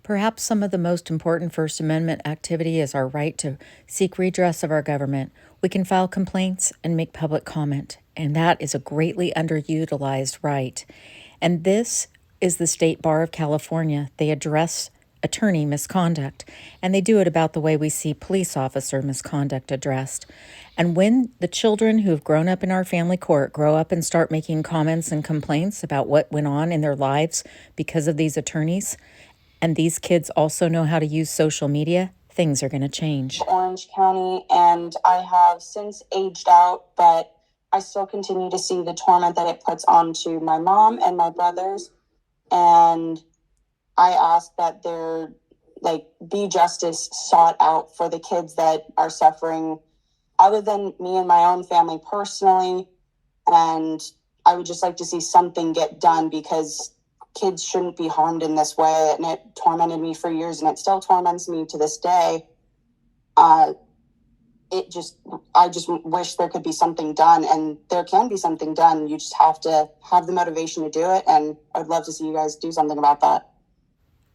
Perhaps some of the most important First Amendment activity is our right to seek redress of our government. We can file complaints and make public comment, and that is a greatly underutilized right. And this is the State Bar of California. They address attorney misconduct, and they do it about the way we see police officer misconduct addressed. And when the children who have grown up in our family court grow up and start making comments and complaints about what went on in their lives because of these attorneys, and these kids also know how to use social media, things are going to change. Orange County, and I have since aged out, but I still continue to see the torment that it puts onto my mom and my brothers. And I ask that there be justice sought out for the kids that are suffering, other than me and my own family personally. And I would just like to see something get done, because kids shouldn't be harmed in this way. And it tormented me for years, and it still torments me to this day. I just wish there could be something done, and there can be something done. You just have to have the motivation to do it. And I'd love to see you guys do something about that.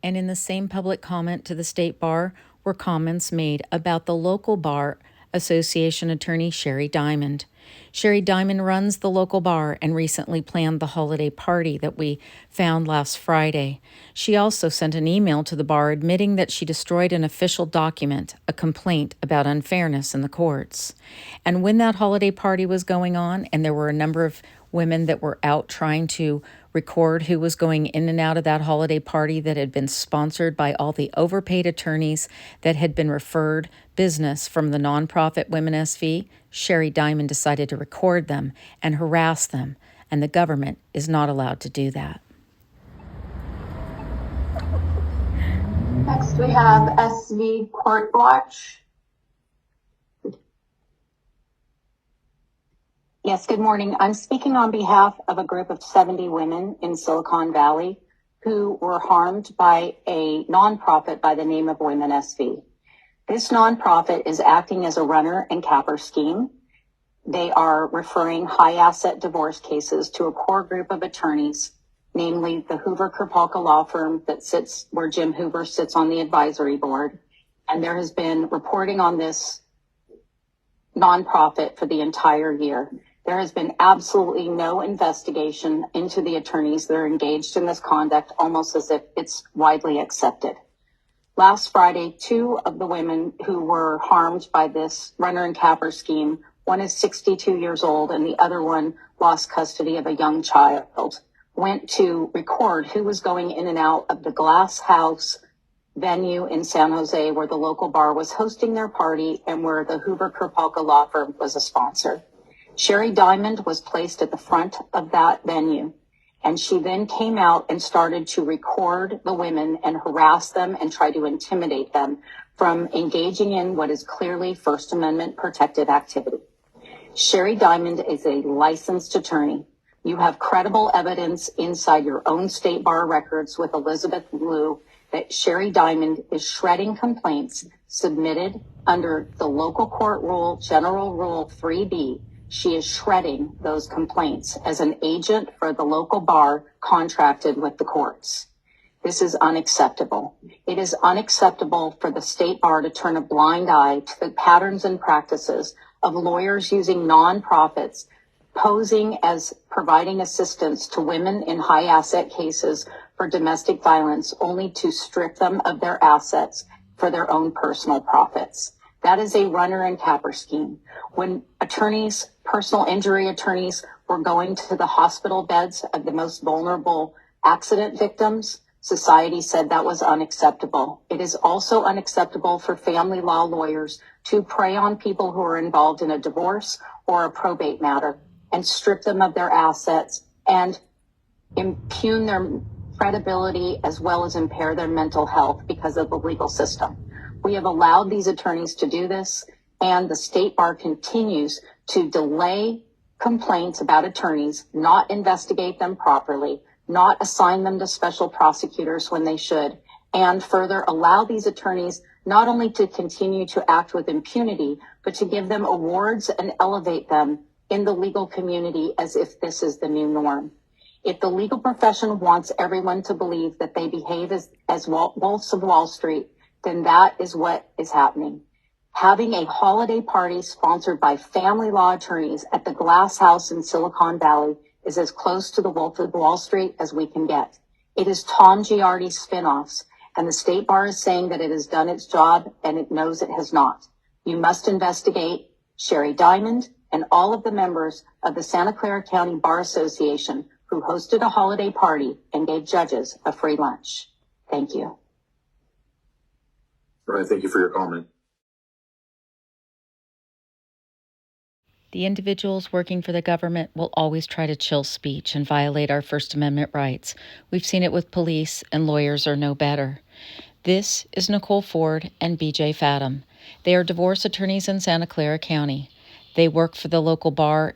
And in the same public comment to the State Bar were comments made about the local bar association attorney Sherry Diamond. Sherry Diamond runs the local bar and recently planned the holiday party that we found last Friday. She also sent an email to the bar admitting that she destroyed an official document, a complaint about unfairness in the courts. And when that holiday party was going on, and there were a number of women that were out trying to record who was going in and out of that holiday party that had been sponsored by all the overpaid attorneys that had been referred business from the nonprofit Women SV, Sherry Diamond decided to record them and harass them, and the government is not allowed to do that. Next we have SV Court Watch. Yes, good morning. I'm speaking on behalf of a group of 70 women in Silicon Valley who were harmed by a nonprofit by the name of Women SV. This nonprofit is acting as a runner and capper scheme. They are referring high asset divorce cases to a core group of attorneys, namely the Hoover Kropalka law firm that sits where Jim Hoover sits on the advisory board. And there has been reporting on this nonprofit for the entire year. There has been absolutely no investigation into the attorneys that are engaged in this conduct, almost as if it's widely accepted. Last Friday, 2 of the women who were harmed by this runner and capper scheme, one is 62 years old and the other one lost custody of a young child, went to record who was going in and out of the Glass House venue in San Jose, where the local bar was hosting their party and where the Hoover Kropalka law firm was a sponsor. Sherry Diamond was placed at the front of that venue, and she then came out and started to record the women and harass them and try to intimidate them from engaging in what is clearly First Amendment protected activity. Sherry Diamond is a licensed attorney. You have credible evidence inside your own state bar records with Elizabeth Liu that Sherry Diamond is shredding complaints submitted under the local court rule, General Rule 3B. She is shredding those complaints as an agent for the local bar contracted with the courts. This is unacceptable. It is unacceptable for the state bar to turn a blind eye to the patterns and practices of lawyers using nonprofits posing as providing assistance to women in high asset cases for domestic violence, only to strip them of their assets for their own personal profits. That is a runner and capper scheme. When attorneys, personal injury attorneys, were going to the hospital beds of the most vulnerable accident victims, society said that was unacceptable. It is also unacceptable for family law lawyers to prey on people who are involved in a divorce or a probate matter and strip them of their assets and impugn their credibility as well as impair their mental health because of the legal system. We have allowed these attorneys to do this, and the state bar continues to delay complaints about attorneys, not investigate them properly, not assign them to special prosecutors when they should, and further allow these attorneys not only to continue to act with impunity, but to give them awards and elevate them in the legal community as if this is the new norm. If the legal profession wants everyone to believe that they behave as wolves of Wall Street, then that is what is happening. Having a holiday party sponsored by family law attorneys at the Glass House in Silicon Valley is as close to the Wolf of Wall Street as we can get. It is Tom Giardi's spinoffs, and the State Bar is saying that it has done its job, and it knows it has not. You must investigate Sherry Diamond and all of the members of the Santa Clara County Bar Association who hosted a holiday party and gave judges a free lunch. Thank you. All right, thank you for your comment. The individuals working for the government will always try to chill speech and violate our First Amendment rights. We've seen it with police, and lawyers are no better. This is Nicole Ford and BJ Fathom. They are divorce attorneys in Santa Clara County. They work for the local bar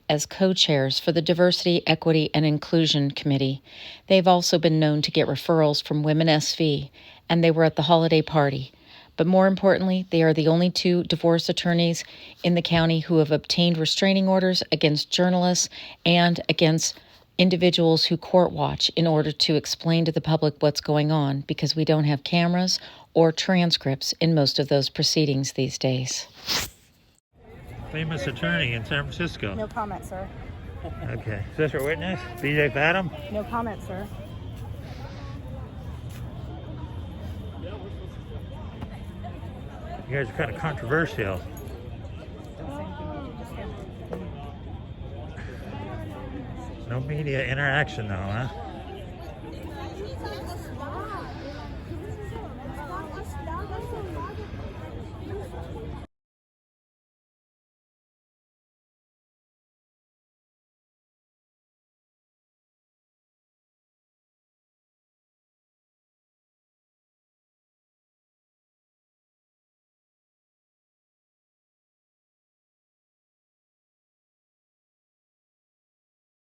as co-chairs for the Diversity, Equity, and Inclusion Committee. They've also been known to get referrals from Women SV, and they were at the holiday party. But more importantly, they are the only two divorce attorneys in the county who have obtained restraining orders against journalists and against individuals who court watch in order to explain to the public what's going on, because we don't have cameras or transcripts in most of those proceedings these days. Famous attorney in San Francisco. No comment, sir. Okay. Is this your witness? BJ Fathom? No comment, sir. You guys are kind of controversial. No media interaction though, huh?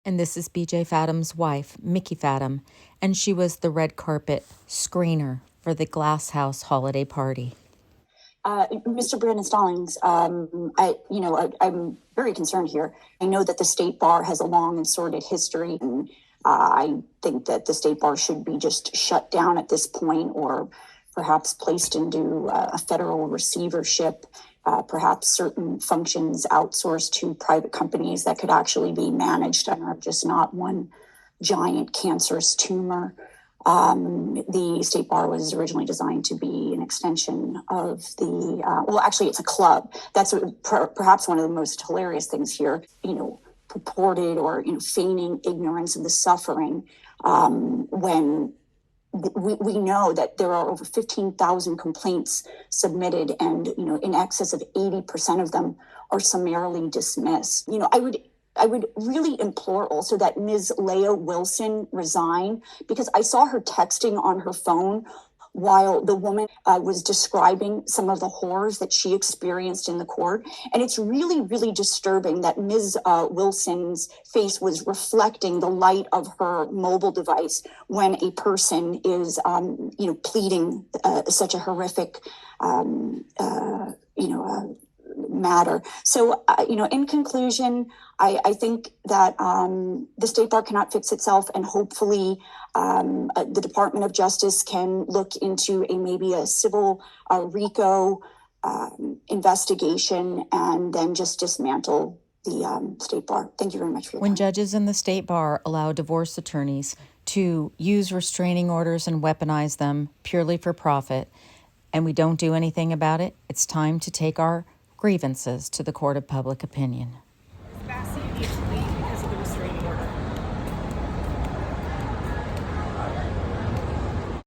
And this is BJ Fathom's wife, Mickey Fathom, and she was the red carpet screener for the Glass House holiday party. Mr. Brandon Stallings, I'm very concerned here. I know that the State Bar has a long and sordid history, and I think that the State Bar should be just shut down at this point, or perhaps placed into a federal receivership, perhaps certain functions outsourced to private companies that could actually be managed and are just not one giant cancerous tumor. The State Bar was originally designed to be an extension of actually it's a club. That's perhaps one of the most hilarious things here, purported or, feigning ignorance of the suffering, when we know that there are over 15,000 complaints submitted, and, in excess of 80% of them are summarily dismissed. I would really implore also that Ms. Leah Wilson resign, because I saw her texting on her phone while the woman was describing some of the horrors that she experienced in the court. And it's really, really disturbing that Ms. Wilson's face was reflecting the light of her mobile device when a person is, pleading such a horrific, matter. So, in conclusion, I think that the State Bar cannot fix itself, and hopefully the Department of Justice can look into maybe a civil RICO investigation, and then just dismantle the State Bar. Thank you very much for your When time. judges in the State Bar allow divorce attorneys to use restraining orders and weaponize them purely for profit, and we don't do anything about it, it's time to take our grievances to the court of public opinion. Bassy, you need to leave.